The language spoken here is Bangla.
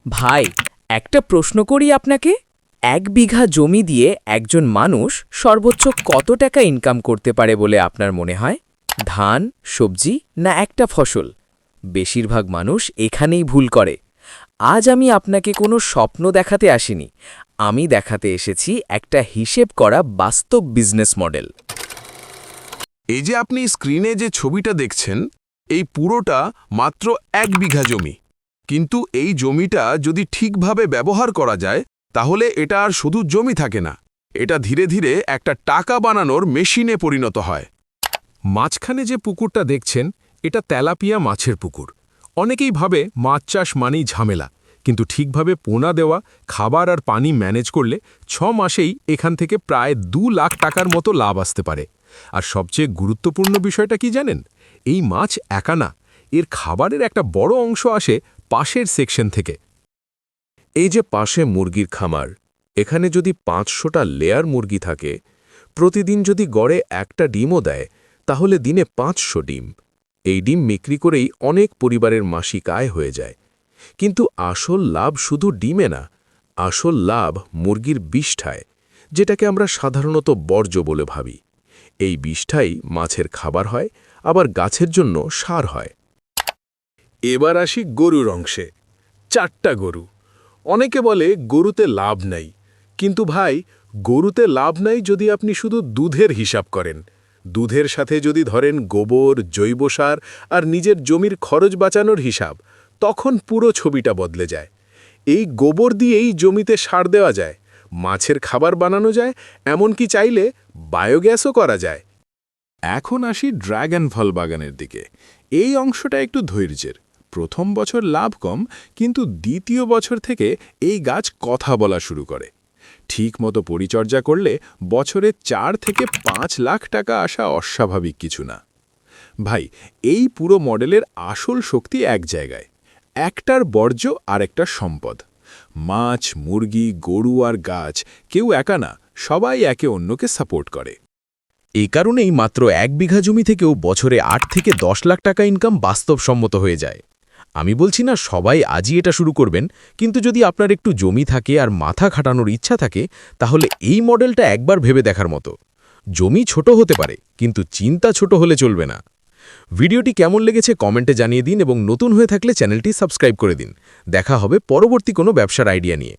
ভাই, একটা প্রশ্ন করি আপনাকে। 1 বিঘা জমি দিয়ে একজন মানুষ সর্বোচ্চ কত টাকা ইনকাম করতে পারে বলে আপনার মনে হয়? ধান, সবজি না একটা ফসল? বেশিরভাগ মানুষ এখানেই ভুল করে। আজ আমি আপনাকে কোনো স্বপ্ন দেখাতে আসিনি, আমি দেখাতে এসেছি একটা হিসেব করা বাস্তব বিজনেস মডেল। এই যে আপনি স্ক্রিনে যে ছবিটা দেখছেন, এই পুরোটা মাত্র 1 বিঘা জমি। কিন্তু এই জমিটা যদি ঠিকভাবে ব্যবহার করা যায়, তাহলে এটা আর শুধু জমি থাকে না, এটা ধীরে ধীরে একটা টাকা বানানোর মেশিনে পরিণত হয়। মাঝখানে যে পুকুরটা দেখছেন, এটা তেলাপিয়া মাছের পুকুর। অনেকেই ভাবে মাছ চাষ মানেই ঝামেলা, কিন্তু ঠিকভাবে পোনা দেওয়া, খাবার আর পানি ম্যানেজ করলে 6 মাসেই এখান থেকে প্রায় 2 লাখ টাকার মতো লাভ আসতে পারে। আর সবচেয়ে গুরুত্বপূর্ণ বিষয়টা কি জানেন? এই মাছ একা না, এর খাবারের একটা বড় অংশ আসে পাশের সেকশন থেকে। এই যে পাশে মুরগির খামার, এখানে যদি 500টা লেয়ার মুরগি থাকে, প্রতিদিন যদি গড়ে একটা ডিমও দেয়, তাহলে দিনে 500 ডিম। এই ডিম বিক্রি করেই অনেক পরিবারের মাসিক আয় হয়ে যায়। কিন্তু আসল লাভ শুধু ডিমে না, আসল লাভ মুরগির বিষ্ঠায়, যেটাকে আমরা সাধারণত বর্জ্য বলে ভাবি। এই বিষ্ঠাই মাছের খাবার হয়, আবার গাছের জন্য সার হয়। এবার আসি গরুর অংশে। 4টা গরু। অনেকে বলে গরুতে লাভ নাই, কিন্তু ভাই, গরুতে লাভ নাই যদি আপনি শুধু দুধের হিসাব করেন। দুধের সাথে যদি ধরেন গোবর, জৈব সার আর নিজের জমির খরচ বাঁচানোর হিসাব, তখন পুরো ছবিটা বদলে যায়। এই গোবর দিয়েই জমিতে সার দেওয়া যায়, মাছের খাবার বানানো যায়, এমনকি চাইলে বায়োগ্যাসও করা যায়। এখন আসি ড্রাগন ফল বাগানের দিকে। এই অংশটা একটু ধৈর্যের। প্রথম বছর লাভ কম, কিন্তু দ্বিতীয় বছর থেকে এই গাছ কথা বলা শুরু করে। ঠিক মতো পরিচর্যা করলে বছরে 4 থেকে 5 লাখ টাকা আসা অস্বাভাবিক কিছু না। ভাই, এই পুরো মডেলের আসল শক্তি এক জায়গায়। একটার বর্জ্য আর একটা সম্পদ। মাছ, মুরগি, গরু আর গাছ কেউ একা না, সবাই একে অন্যকে সাপোর্ট করে। এই কারণেই মাত্র 1 বিঘা জমি থেকেও বছরে 8 থেকে 10 লাখ টাকা ইনকাম বাস্তবসম্মত হয়ে যায়। আমি বলছি না সবাই আজই এটা শুরু করবেন, কিন্তু যদি আপনার একটু জমি থাকে আর মাথা খাটানোর ইচ্ছা থাকে, তাহলে এই মডেলটা একবার ভেবে দেখার মতো। জমি ছোট হতে পারে, কিন্তু চিন্তা ছোট হলে চলবে না। ভিডিওটি কেমন লেগেছে কমেন্টে জানিয়ে দিন এবং নতুন হয়ে থাকলে চ্যানেলটি সাবস্ক্রাইব করে দিন। দেখা হবে পরবর্তী কোনো ব্যবসার আইডিয়া নিয়ে।